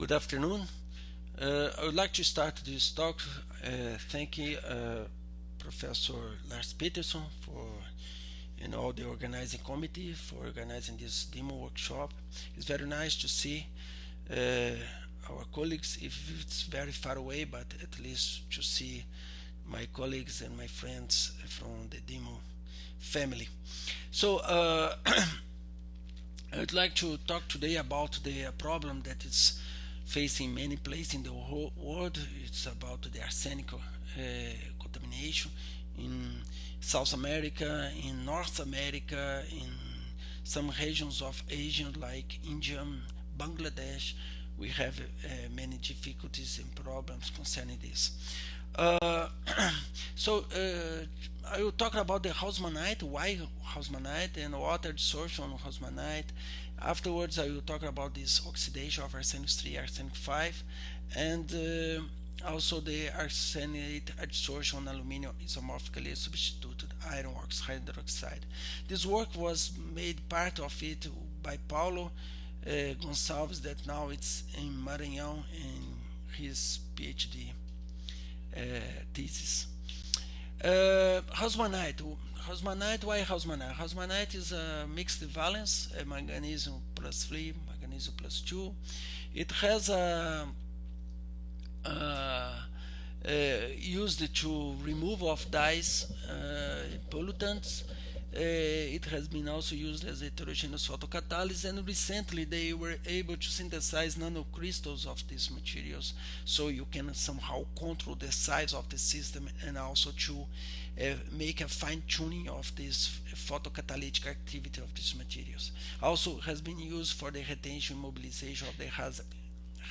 Good afternoon. I would like to start this talk thanking Professor Lars Peterson for the organizing committee for organizing this demo workshop. It's very nice to see our colleagues, if it's very far away, but at least to see my colleagues and my friends from the demo family. So I would like to talk today about the problem that is facing many places in the whole world. It's about the arsenic contamination in South America, in North America, in some regions of Asia like India, Bangladesh. We have many difficulties and problems concerning this. So I will talk about the Hausmannite, why Hausmannite, and water adsorption on Hausmannite. Afterwards, I will talk about this oxidation of arsenic-3, arsenic-5, and also the arsenate adsorption on aluminum isomorphically substituted iron hydroxide. This work was made part of it by Paulo Gonçalves, that now it's in Maranhão in his PhD thesis. Hausmannite. Why Hausmannite? Hausmannite is a mixed valence, magnesium plus 3, magnesium plus 2. It has used to remove of dyes, pollutants. It has been also used as a heterogeneous photocatalyst, and recently they were able to synthesize nanocrystals of these materials, so you can somehow control the size of the system and also to make a fine-tuning of this photocatalytic activity of these materials. Also has been used for the retention and mobilization of the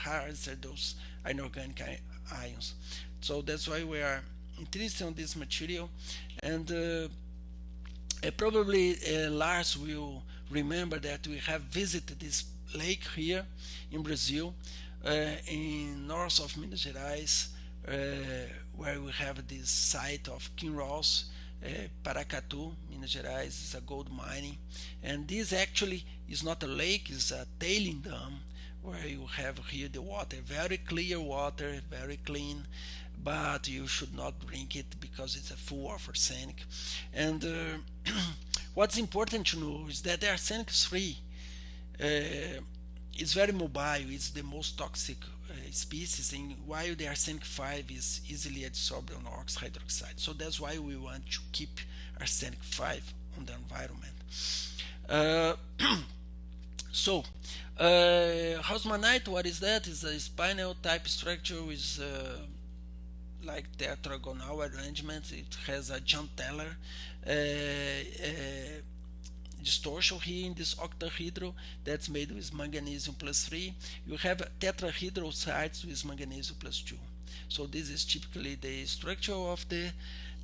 hazardous inorganic ions. So that's why we are interested in this material. And probably Lars will remember that we have visited this lake here in Brazil, in north of Minas Gerais, where we have this site of Kinross, Paracatu, Minas Gerais. Is a gold mining, and this actually is not a lake; it's a tailing dam, where you have here the water, very clear water, very clean, but you should not drink it because it's full of arsenic. And what's important to know is that the arsenic-3 is very mobile. It's the most toxic species, and while the arsenic-5 is easily adsorbed on oxide. So that's why we want to keep arsenic-5 on the environment. So Hausmannite, what is that? It's a spinel type structure with like tetrahedral arrangement. It has a John Teller distortion here in this octahedral that's made with magnesium plus 3. You have tetrahedral sides with magnesium plus 2. So this is typically the structure of the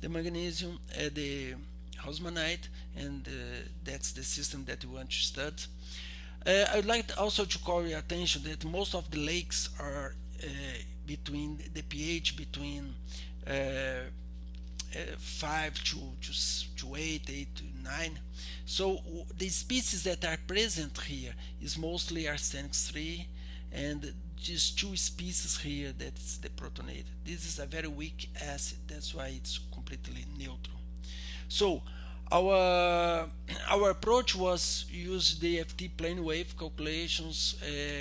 magnesium, the Hausmannite, and that's the system that we want to study. I would like also to call your attention that most of the lakes are between the pH between 5 to 8 to 9. So the species that are present here is mostly arsenic-3, and just two species here, that's the protonate. This is a very weak acid, that's why it's completely neutral. So our approach was use the FT plane wave calculations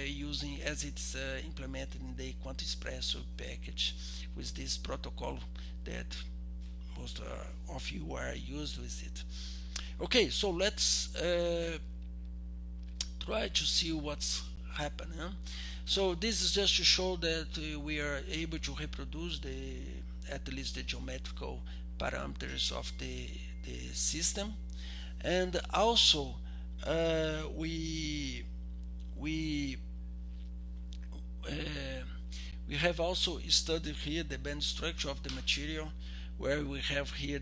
using as it's implemented in the QuantEspresso package with this protocol that most of you are used with it. Okay, so let's try to see what's happening. So this is just to show that we are able to reproduce at least the geometrical parameters of the system, and also we have also studied here the band structure of the material, where we have here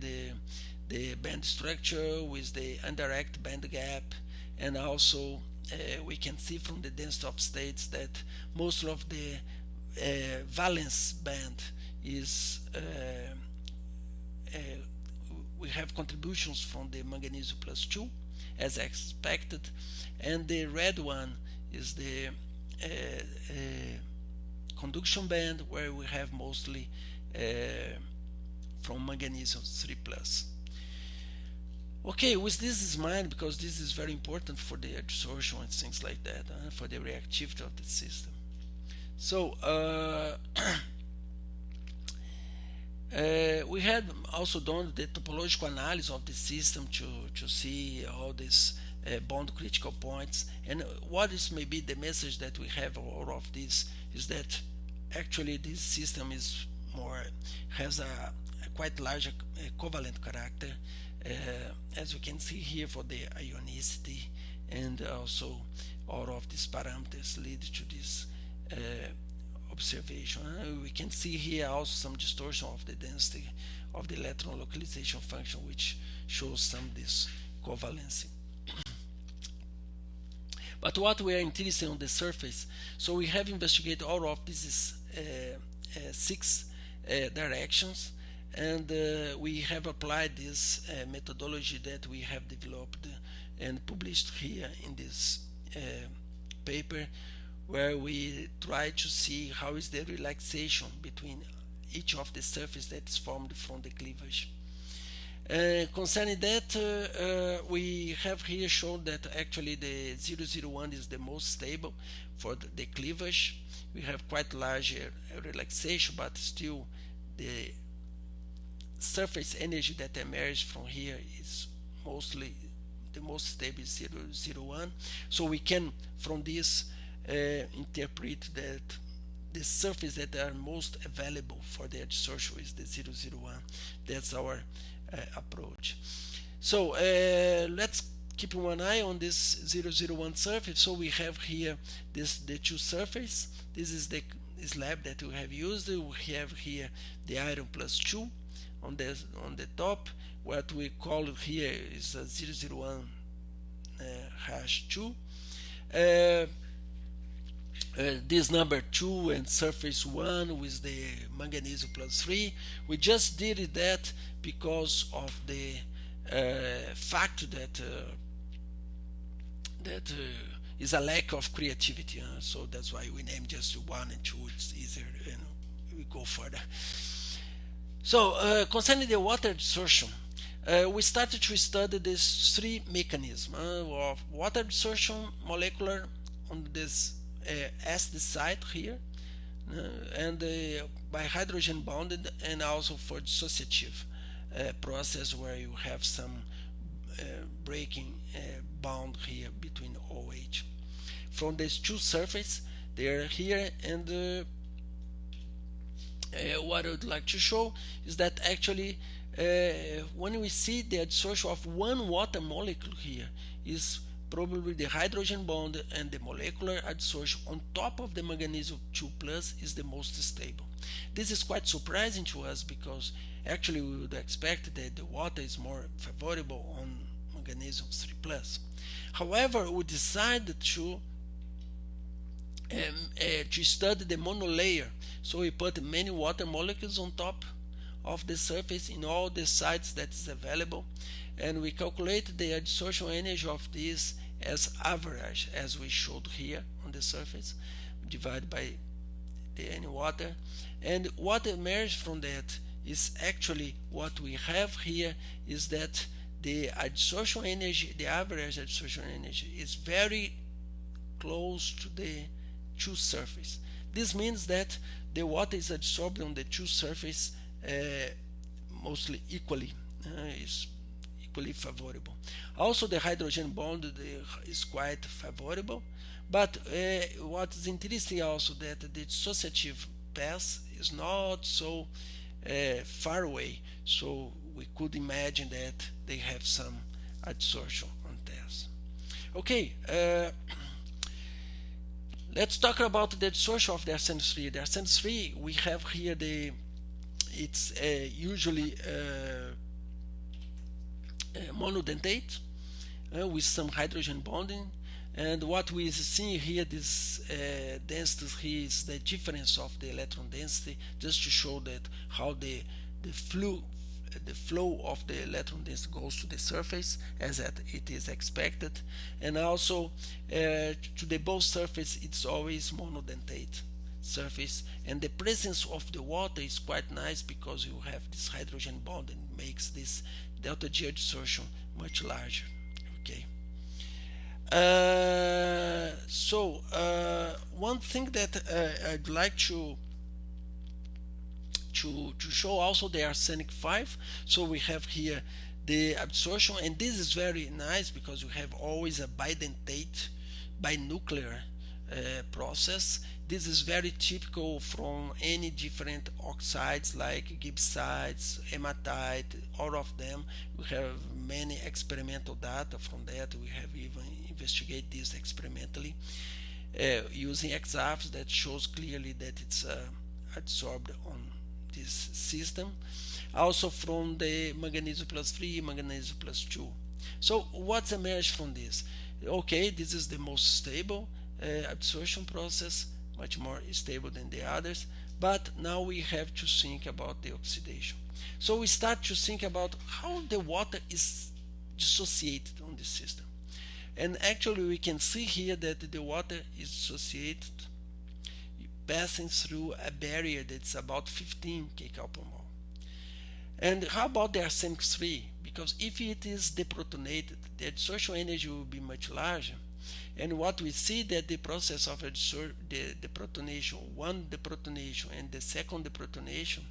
the band structure with the indirect band gap, and also we can see from the density of states that most of the valence band is we have contributions from the magnesium plus 2 as expected, and the red one is the conduction band, where we have mostly from magnesium 3 plus. Okay, with this in mind, because this is very important for the adsorption and things like that, for the reactivity of the system. So we had also done the topological analysis of the system to see all these bond critical points, and what is maybe the message that we have out of this is that actually this system is has a quite large covalent character, as you can see here for the ionicity, and also all of these parameters lead to this observation. We can see here also some distortion of the density of the electron localization function, which shows some this covalency. But what we are interested in on the surface, so we have investigated all of these 6 directions, and we have applied this methodology that we have developed and published here in this paper, where we try to see how is the relaxation between each of the surface that is formed from the cleavage. Concerning that, we have here shown that actually the 001 is the most stable for the cleavage. We have quite large relaxation, but still the surface energy that emerges from here is mostly the most stable is 001. So we can from this interpret that the surface that are most available for the adsorption is the 001. That's our approach. So let's keep one eye on this 001 surface. So we have here the 2 surface. This is the slab that we have used. We have here the iron plus 2 on the top. What we call here is a 001 hash 2. This number 2 and surface 1 with the manganese plus 3. We just did that because of the fact that is a lack of creativity. So that's why we name just 1 and 2. It's easier, we go further. So concerning the water adsorption, we started to study these 3 mechanisms of water adsorption, molecular on this acid site here, and by hydrogen bonded, and also for dissociative process where you have some breaking bound here between OH. From these 2 surfaces, they are here, and what I would like to show is that actually when we see the adsorption of 1 water molecule here is probably the hydrogen bond, and the molecular adsorption on top of the magnesium 2 plus is the most stable. This is quite surprising to us, because actually we would expect that the water is more favorable on magnesium 3 plus. However, we decided to study the monolayer, so we put many water molecules on top of the surface in all the sites that is available, and we calculate the adsorption energy of this as average, as we showed here on the surface, divided by the N water. And what emerged from that is actually what we have here is that the adsorption energy, the average adsorption energy, is very close to the 2 surface. This means that the water is adsorbed on the 2 surface mostly equally, is equally favorable. Also the hydrogen bond is quite favorable, but what is interesting also that the dissociative path is not so far away, so we could imagine that they have some adsorption on this. Okay, let's talk about the adsorption of the arsenic-3. The arsenic-3, we have here it's usually monodentate with some hydrogen bonding, and what we see here, this density here is the difference of the electron density, just to show that how the flow of the electron density goes to the surface as it is expected, and also to the both surface it's always monodentate, surface, and the presence of the water is quite nice because you have this hydrogen bond and makes this delta G adsorption much larger. Okay. One thing that I'd like to show also the arsenic 5. So we have here the absorption, and this is very nice because you have always a bidentate binuclear process. This is very typical from any different oxides like gibbsites, hematite, all of them. We have many experimental data from that. We have even investigated this experimentally using XRFs that shows clearly that it's adsorbed on this system. Also from the manganese plus 3, manganese plus 2. So what's emerged from this? Okay, this is the most stable absorption process, much more stable than the others, but now we have to think about the oxidation. So we start to think about how the water is dissociated on this system. And actually we can see here that the water is dissociated passing through a barrier that's about 15 kcal per mole. And how about the arsenic 3? Because if it is deprotonated, the adsorption energy will be much larger. And what we see that the process of the deprotonation, one deprotonation and the second deprotonation,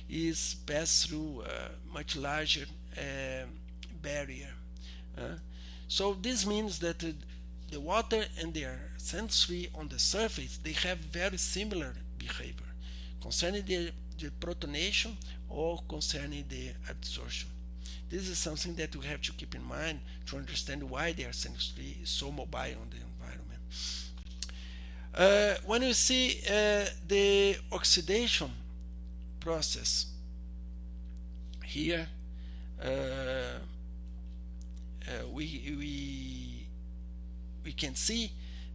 is passed through a much larger barrier. So this means that the water and the arsenic 3 on the surface, they have very similar behavior concerning the protonation or concerning the adsorption. This is something that we have to keep in mind to understand why the arsenic 3 is so mobile on the environment. When you see the oxidation process here, we can see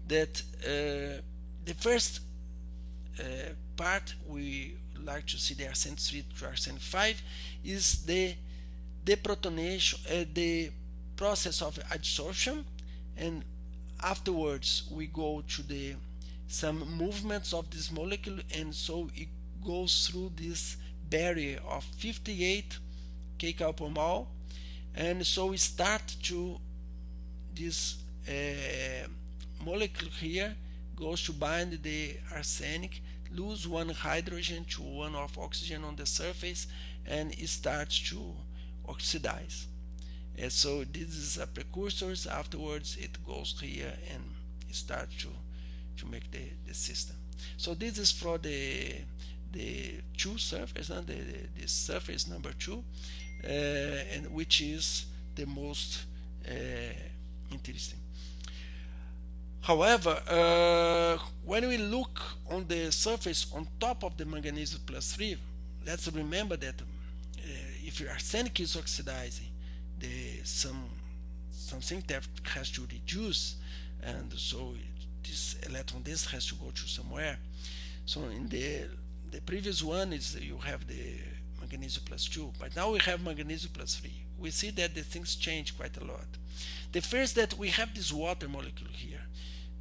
that the first part we like to see the arsenic 3 to arsenic 5 is the deprotonation, the process of adsorption, and afterwards we go to the some movements of this molecule, and so it goes through this barrier of 58 kcal per mole, and so we start to this molecule here goes to bind the arsenic, lose one hydrogen to one of oxygen on the surface, and it starts to oxidize. And so this is a precursors. Afterwards it goes here and it starts to make the system. So this is for the 2 surface, and the surface number 2, and which is the most interesting. However, when we look on the surface on top of the manganese plus 3, let's remember that if arsenic is oxidizing, something that has to reduce, and so this electron density has to go to somewhere. So in the previous one is you have the manganese plus 2, but now we have manganese plus 3. We see that the things change quite a lot. The first that we have this water molecule here.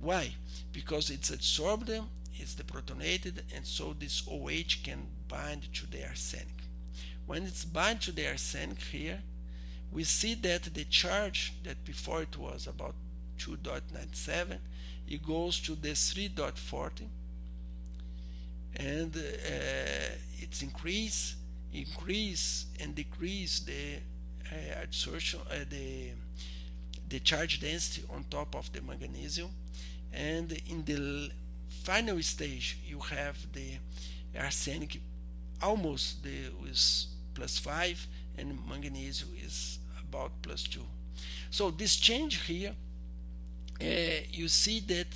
Why? Because it's adsorbed, it's deprotonated, and so this OH can bind to the arsenic. When it's bind to the arsenic here, we see that the charge that before it was about 2.97, it goes to the 3.40, and it's increase and decrease the adsorption, the charge density on top of the magnesium, and in the final stage you have the arsenic almost with plus 5, and manganese is about plus 2. So this change here, you see that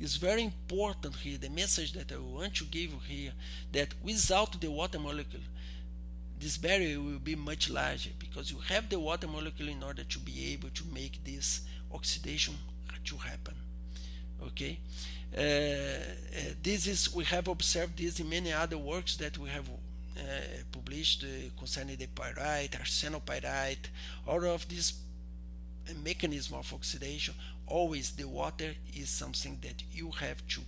is very important here. The message that I want to give you here, that without the water molecule, this barrier will be much larger, because you have the water molecule in order to be able to make this oxidation to happen. Okay, we have observed this in many other works that we have published concerning the pyrite, arsenopyrite, all of this mechanism of oxidation. Always the water is something that you have to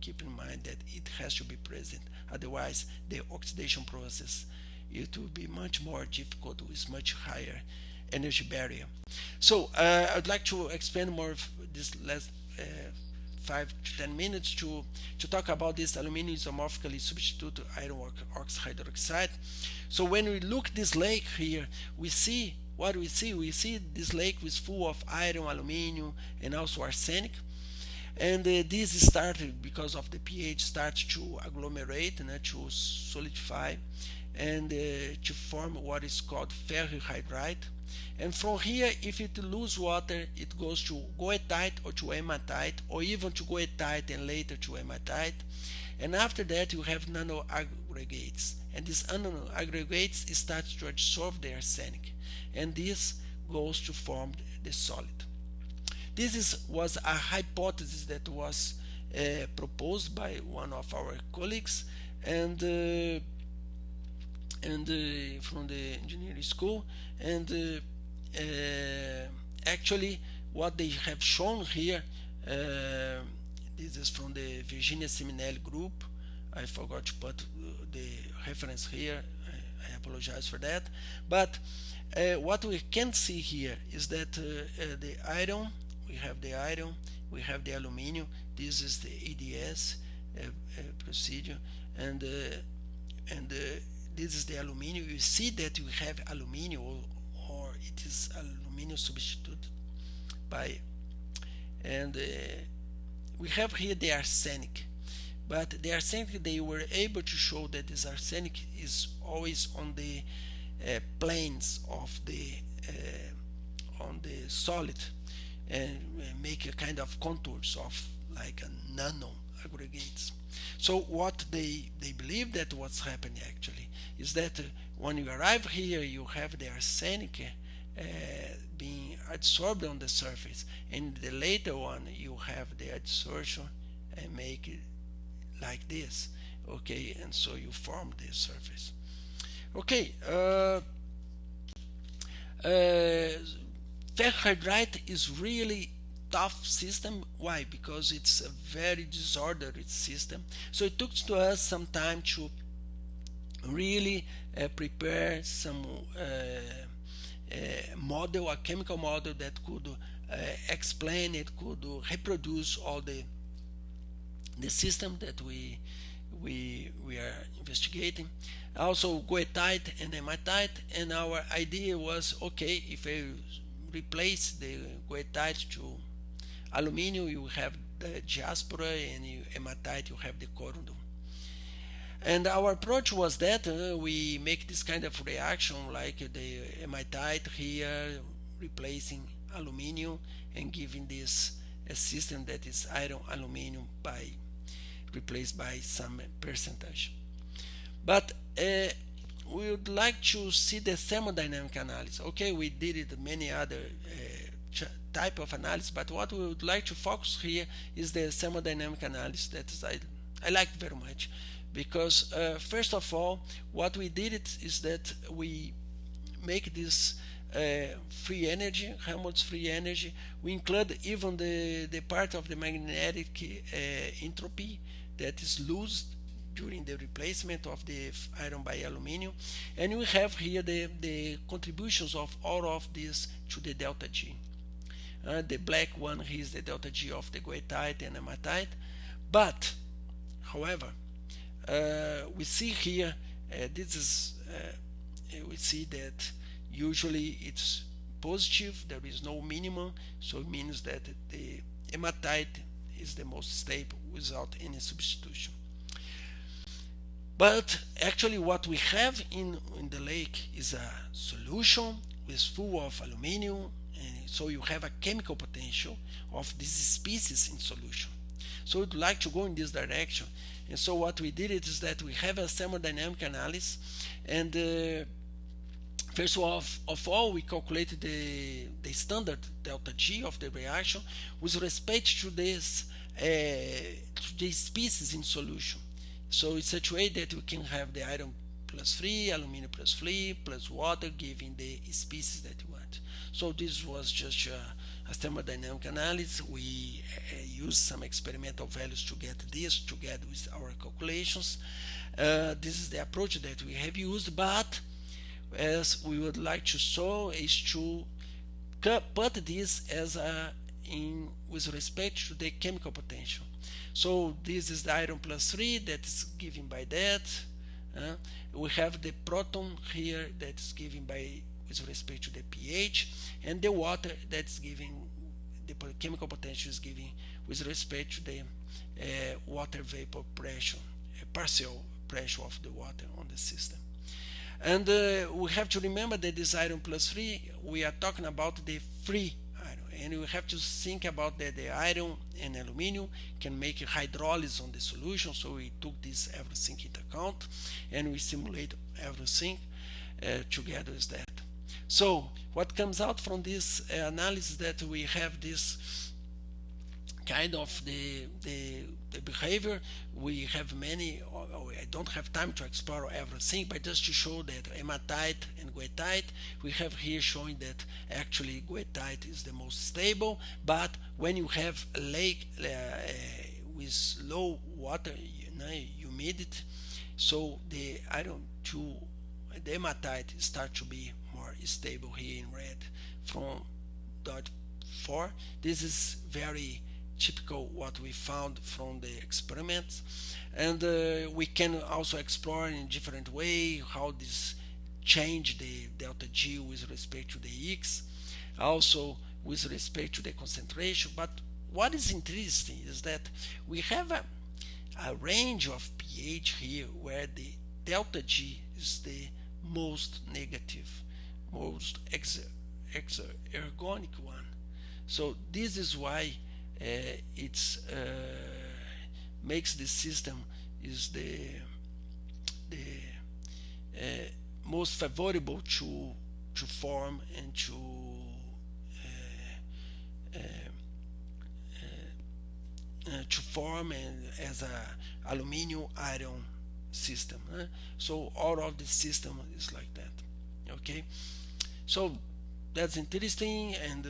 keep in mind that it has to be present. Otherwise, the oxidation process, it will be much more difficult with much higher energy barrier. So I'd like to expand more of this last 5 to 10 minutes to talk about this aluminum isomorphically substitute iron hydroxide. So when we look this lake here, we see what we see. We see this lake is full of iron, aluminum, and also arsenic. And this started because of the pH starts to agglomerate and to solidify and to form what is called ferrihydrite. And from here, if it loses water, it goes to goethite or to hematite, or even to goethite and later to hematite. And after that, you have nano aggregates, and these nano aggregates start to absorb the arsenic, and this goes to form the solid. This was a hypothesis that was proposed by one of our colleagues, and from the engineering school, and actually what they have shown here, this is from the Virginia Spinel group. I forgot to put the reference here. I apologize for that. But what we can see here is that the iron, we have the iron, we have the aluminum. This is the ADS procedure, and this is the aluminum. You see that we have aluminum, or it is aluminum substitute by, and we have here the arsenic. But the arsenic, they were able to show that this arsenic is always on the planes of the on the solid, and make a kind of contours of like a nano aggregates. So what they believe that what's happening actually is that when you arrive here, you have the arsenic being adsorbed on the surface, and the later one you have the adsorption and make it like this, okay, and so you form the surface. Okay, ferrihydrite is really tough system. Why? Because it's a very disordered system. So it took to us some time to really prepare some model, a chemical model that could explain it, could reproduce all the system that we are investigating. Also goethite and hematite, and our idea was, okay, if I replace the goethite to aluminum, you have the diaspora, and hematite, you have the corundum. And our approach was that we make this kind of reaction, like the hematite here replacing aluminum and giving this a system that is iron aluminum by replaced by some percentage. But we would like to see the thermodynamic analysis. Okay, we did it many other type of analysis, but what we would like to focus here is the thermodynamic analysis that is I like very much, because first of all, what we did is that we make this free energy, Helmholtz free energy. We include even the part of the magnetic entropy that is lost during the replacement of the iron by aluminum, and we have here the contributions of all of this to the delta G. The black one here is the delta G of the goethite and hematite. But however, we see here this is we see that usually it's positive, there is no minimum, so it means that the hematite is the most stable without any substitution. But actually what we have in the lake is a solution with full of aluminum, and so you have a chemical potential of this species in solution. So we'd like to go in this direction, and so what we did is that we have a thermodynamic analysis, and first of all, we calculated the standard delta G of the reaction with respect to this to the species in solution. So it's such a way that we can have the iron plus free, aluminum plus free, plus water, giving the species that you want. So this was just as thermodynamic analysis. We use some experimental values to get this together with our calculations. This is the approach that we have used, but as we would like to show is to put this as with respect to the chemical potential. So this is the iron plus 3 that is given by that. We have the proton here that is given by with respect to the pH, and the water that's given, the chemical potential is given with respect to the water vapor pressure, partial pressure of the water on the system. And we have to remember that this iron plus 3, we are talking about the free iron, and we have to think about that the iron and aluminum can make hydrolysis on the solution. So we took this everything into account, and we simulate everything together with that. So what comes out from this analysis, that we have this kind of the behavior. We have many, I don't have time to explore everything, but just to show that hematite and goethite, we have here showing that actually goethite is the most stable, but when you have a lake with low water humidity, so the the hematite start to be more stable here in red from dot 4. This is very typical what we found from the experiments, and we can also explore in different way how this change the delta G with respect to the X, also with respect to the concentration. But what is interesting is that we have a range of pH here where the delta G is the most negative, most ergonic one. So this is why it's makes the system is the most favorable to form and to form and as a aluminum iron system. So all of the system is like that. Okay, so that's interesting. And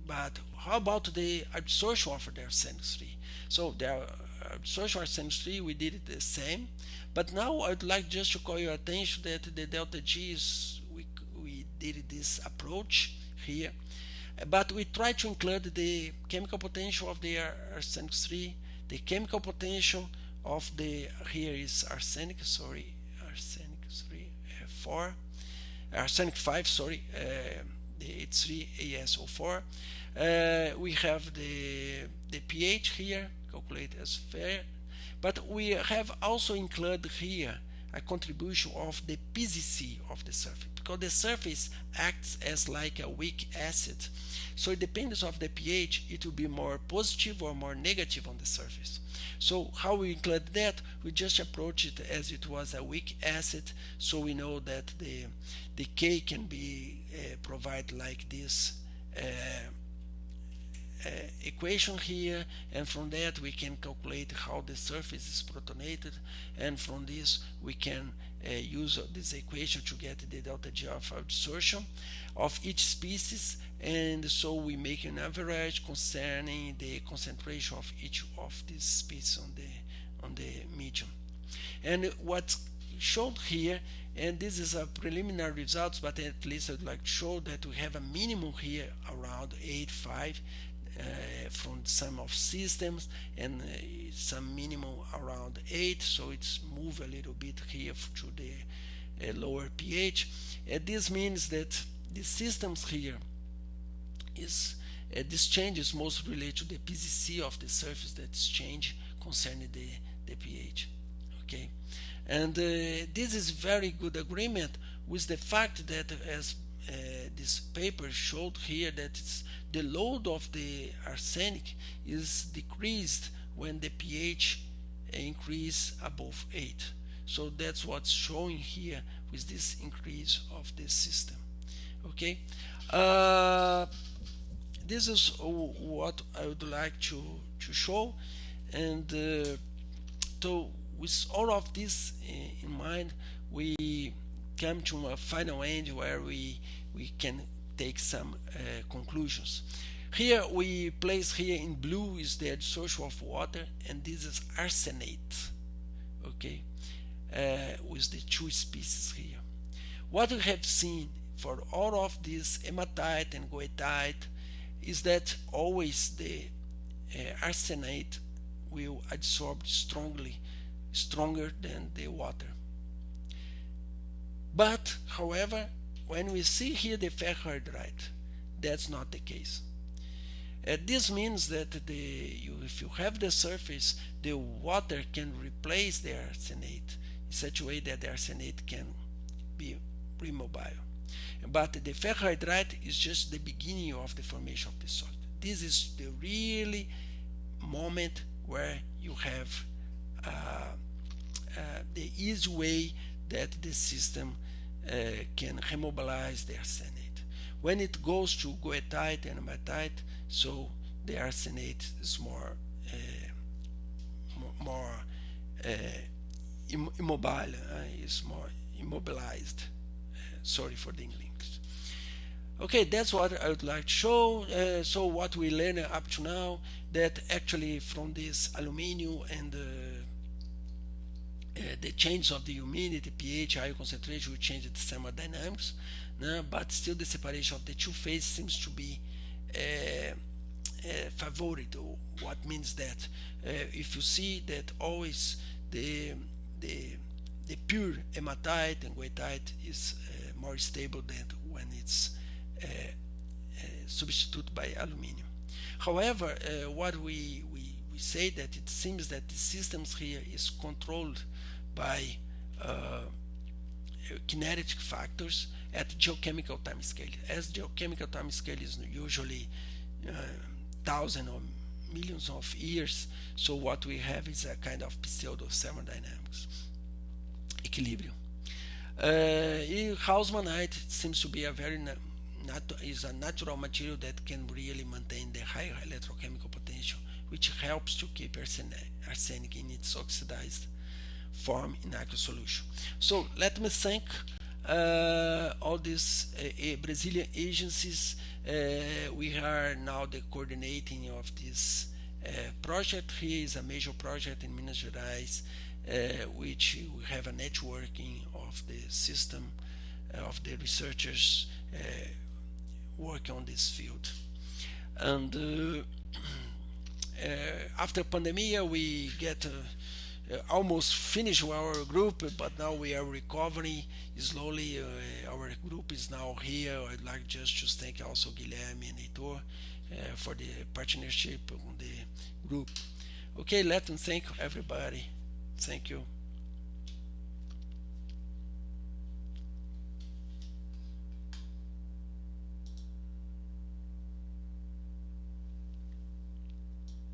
but how about the absorption of the arsenic-3? So the absorption of arsenic-3, we did it the same, but now I'd like just to call your attention that the delta G is we did this approach here, but we try to include the chemical potential of the arsenic-3, the chemical potential of the, here is arsenic, sorry, arsenic-3 4, arsenic-5, sorry, the H3ASO4. We have the pH here calculated as fair, but we have also included here a contribution of the PCC of the surface, because the surface acts as like a weak acid. So it depends on the pH, it will be more positive or more negative on the surface. So how we include that? We just approach it as it was a weak acid, so we know that the K can be provide like this equation here, and from that we can calculate how the surface is protonated, and from this we can use this equation to get the delta G of absorption of each species, and so we make an average concerning the concentration of each of these species on the medium. And what's shown here, and this is a preliminary results, but at least I'd like to show that we have a minimum here around 8.5 from some of systems, and some minimum around 8, so it's moved a little bit here to the lower pH. And this means that the systems here is this change is most related to the PCC of the surface that's changed concerning the pH. Okay, and this is very good agreement with the fact that, as this paper showed here, that it's the load of the arsenic is decreased when the pH increase above 8. So that's what's showing here with this increase of the system. Okay, this is what I would like to show, and so with all of this in mind, we come to a final end where we can take some conclusions. Here we place here in blue is the adsorption of water, and this is arsenate, okay, with the two species here. What we have seen for all of these hematite and goethite is that always the arsenate will adsorb stronger than the water. But however, when we see here the ferrohydrite, that's not the case. This means that if you have the surface, the water can replace the arsenate in such a way that the arsenate can be remobile. But the ferrohydrite is just the beginning of the formation of the solid. This is the really moment where you have the easy way that the system can remobilize the arsenate. When it goes to goethite and hematite, so the arsenate is more immobile, is more immobilized. Sorry for the English. Okay, that's what I would like to show. So what we learned up to now, that actually from this aluminum and the change of the humidity, pH, ion concentration will change the thermodynamics, but still the separation of the two phases seems to be favored. What means that if you see that always the pure hematite and goethite is more stable than when it's substituted by aluminum. However, what we say that it seems that the systems here is controlled by kinetic factors at geochemical time scale. As geochemical time scale is usually thousands or millions of years, so what we have is a kind of pseudo thermodynamics equilibrium. Hausmannite seems to be a very is a natural material that can really maintain the high electrochemical potential, which helps to keep arsenic in its oxidized form in aqueous solution. So let me thank all these Brazilian agencies. We are now the coordinating of this project. Here is a major project in Minas Gerais, which we have a networking of the system of the researchers working on this field. And after pandemic, we get almost finished our group, but now we are recovering slowly. Our group is now here. I'd like just to thank also Guilherme and Heitor for the partnership on the group. Okay, let me thank everybody. Thank you.